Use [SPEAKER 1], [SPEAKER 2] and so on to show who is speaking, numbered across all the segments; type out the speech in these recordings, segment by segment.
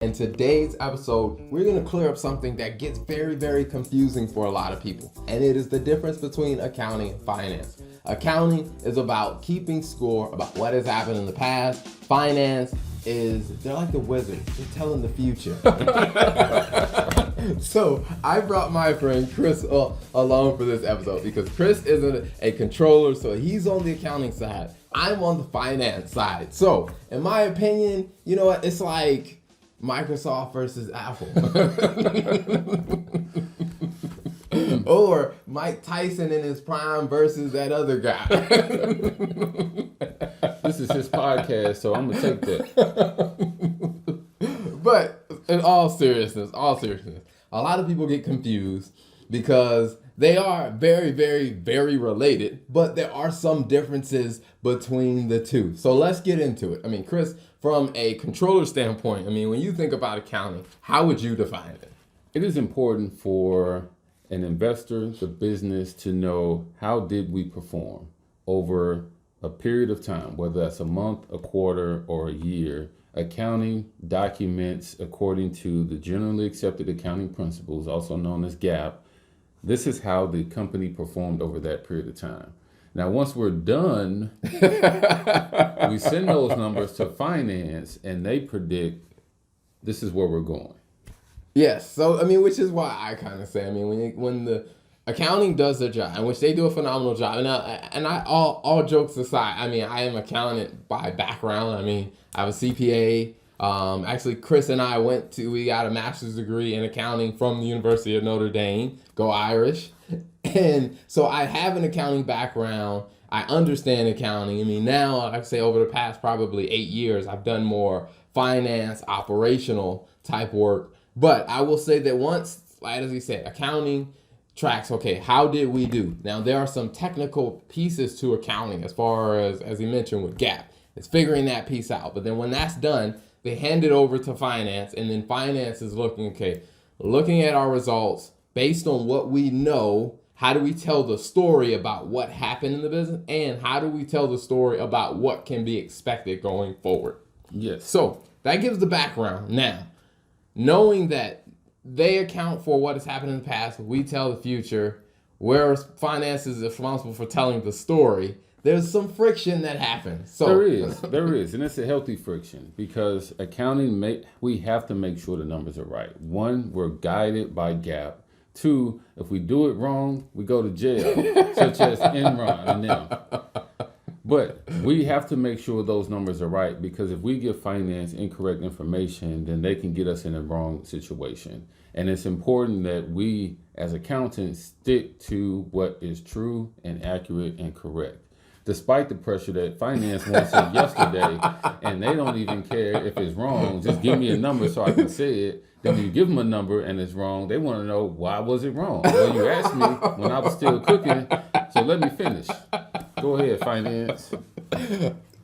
[SPEAKER 1] In today's episode, we're going to clear up something that gets very, very confusing for a lot of people. And it is the difference between accounting and finance. Accounting is about keeping score about what has happened in the past. Finance they're like the wizards. They're telling the future. So I brought my friend Chris along for this episode because Chris isn't a controller, so he's on the accounting side. I'm on the finance side. So in my opinion, you know what? It's like Microsoft versus Apple. Or Mike Tyson in his prime versus that other guy.
[SPEAKER 2] This is his podcast, so I'm going to take that.
[SPEAKER 1] But in all seriousness, a lot of people get confused because they are very, very, very related, but there are some differences between the two. So let's get into it. I mean, Chris, from a controller standpoint, I mean, when you think about accounting, how would you define it?
[SPEAKER 2] It is important for an investor, the business, to know how did we perform over a period of time, whether that's a month, a quarter, or a year. Accounting documents according to the generally accepted accounting principles, also known as GAAP. This is how the company performed over that period of time. Now, once we're done, we send those numbers to finance and they predict this is where we're going.
[SPEAKER 1] Yes. So, I mean, which is why I kind of say, I mean, when the accounting does their job, and which they do a phenomenal job, and I all jokes aside, I mean, I am accountant by background. I mean, I have a CPA. Actually, Chris and I we got a master's degree in accounting from the University of Notre Dame. Go Irish. And so I have an accounting background. I understand accounting. I mean, now I'd say over the past probably 8 years, I've done more finance, operational type work. But I will say that once, as he said, accounting tracks, okay, how did we do? Now, there are some technical pieces to accounting as far as he mentioned with GAAP. It's figuring that piece out. But then when that's done, they hand it over to finance, and then finance is looking at our results based on what we know. How do we tell the story about what happened in the business, and how do we tell the story about what can be expected going forward?
[SPEAKER 2] Yes.
[SPEAKER 1] So that gives the background. Now, knowing that they account for what has happened in the past, we tell the future, whereas finance is responsible for telling the story, there's some friction that happens. So
[SPEAKER 2] there is, and it's a healthy friction because accounting, we have to make sure the numbers are right. One, we're guided by GAAP. Two, if we do it wrong, we go to jail, such as Enron and them. But we have to make sure those numbers are right because if we give finance incorrect information, then they can get us in the wrong situation. And it's important that we, as accountants, stick to what is true and accurate and correct. Despite the pressure that finance wants it yesterday, and they don't even care if it's wrong. Just give me a number so I can say it. Then when you give them a number and it's wrong, they want to know, why was it wrong? Well, you asked me when I was still cooking, so let me finish. Go ahead, finance.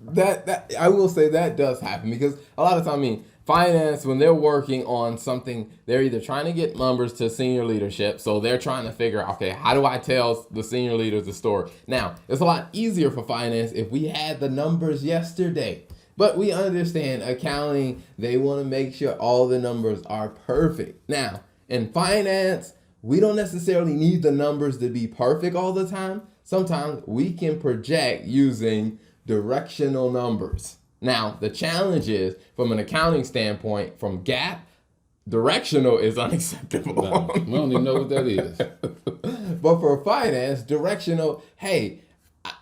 [SPEAKER 1] That I will say that does happen because a lot of time, I mean, finance, when they're working on something, they're either trying to get numbers to senior leadership, so they're trying to figure out, okay, how do I tell the senior leaders the story? Now, it's a lot easier for finance if we had the numbers yesterday. But we understand accounting, they want to make sure all the numbers are perfect. Now, in finance, we don't necessarily need the numbers to be perfect all the time. Sometimes we can project using directional numbers. Now, the challenge is, from an accounting standpoint, from GAAP, directional is unacceptable.
[SPEAKER 2] No, we don't even know what that is.
[SPEAKER 1] But for finance, directional, hey,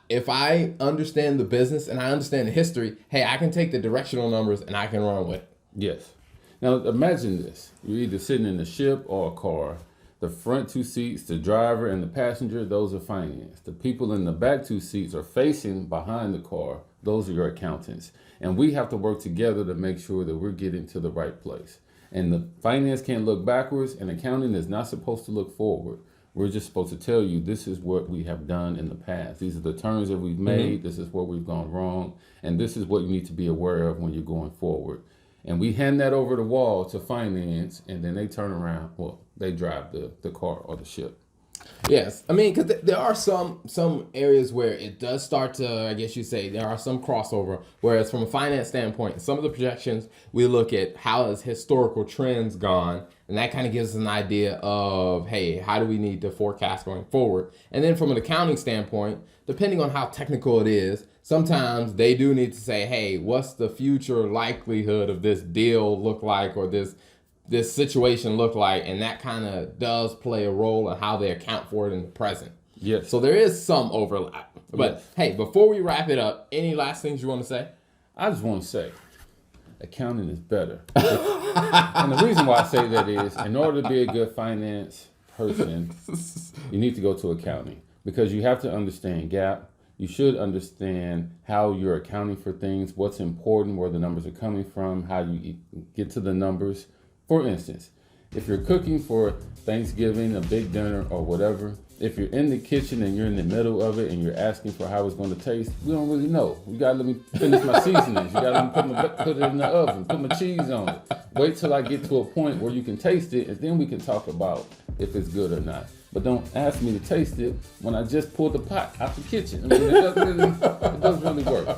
[SPEAKER 1] if I understand the business and I understand the history, hey, I can take the directional numbers and I can run with it.
[SPEAKER 2] Yes. Now, imagine this. You're either sitting in a ship or a car. The front two seats, the driver and the passenger, those are finance. The people in the back two seats are facing behind the car. Those are your accountants. And we have to work together to make sure that we're getting to the right place. And the finance can't look backwards, and accounting is not supposed to look forward. We're just supposed to tell you this is what we have done in the past. These are the turns that we've made. This is where we've gone wrong. And this is what you need to be aware of when you're going forward. And we hand that over the wall to finance, and then they turn around. Well, they drive the car or the ship.
[SPEAKER 1] Yes, I mean, because there are some areas where it does start to, I guess you say, there are some crossover. Whereas from a finance standpoint, some of the projections we look at how has historical trends gone, and that kind of gives us an idea of, hey, how do we need to forecast going forward? And then from an accounting standpoint, depending on how technical it is, sometimes they do need to say, hey, what's the future likelihood of this deal look like, or this situation look like, and that kind of does play a role in how they account for it in the present.
[SPEAKER 2] Yes.
[SPEAKER 1] So there is some overlap. But
[SPEAKER 2] Yes.
[SPEAKER 1] hey, before we wrap it up, any last things you want to say?
[SPEAKER 2] I just want to say, accounting is better. And the reason why I say that is, in order to be a good finance person, you need to go to accounting, because you have to understand GAAP. You should understand how you're accounting for things, what's important, where the numbers are coming from, how you get to the numbers. For instance, if you're cooking for Thanksgiving, a big dinner or whatever, if you're in the kitchen and you're in the middle of it and you're asking for how it's going to taste, we don't really know. You got to let me finish my seasonings. You got to let me put it in the oven, put my cheese on it. Wait till I get to a point where you can taste it, and then we can talk about if it's good or not. But don't ask me to taste it when I just pulled the pot out the kitchen. I mean, it doesn't really work.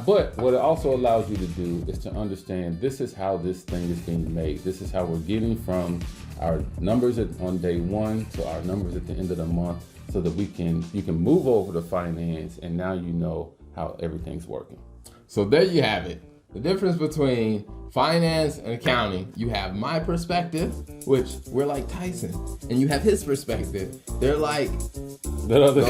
[SPEAKER 2] But what it also allows you to do is to understand this is how this thing is being made. This is how we're getting from our numbers on day one to our numbers at the end of the month, so that you can move over to finance, and now you know how everything's working.
[SPEAKER 1] So there you have it. The difference between finance and accounting. You have my perspective, which we're like Tyson, and you have his perspective. They're like
[SPEAKER 2] that other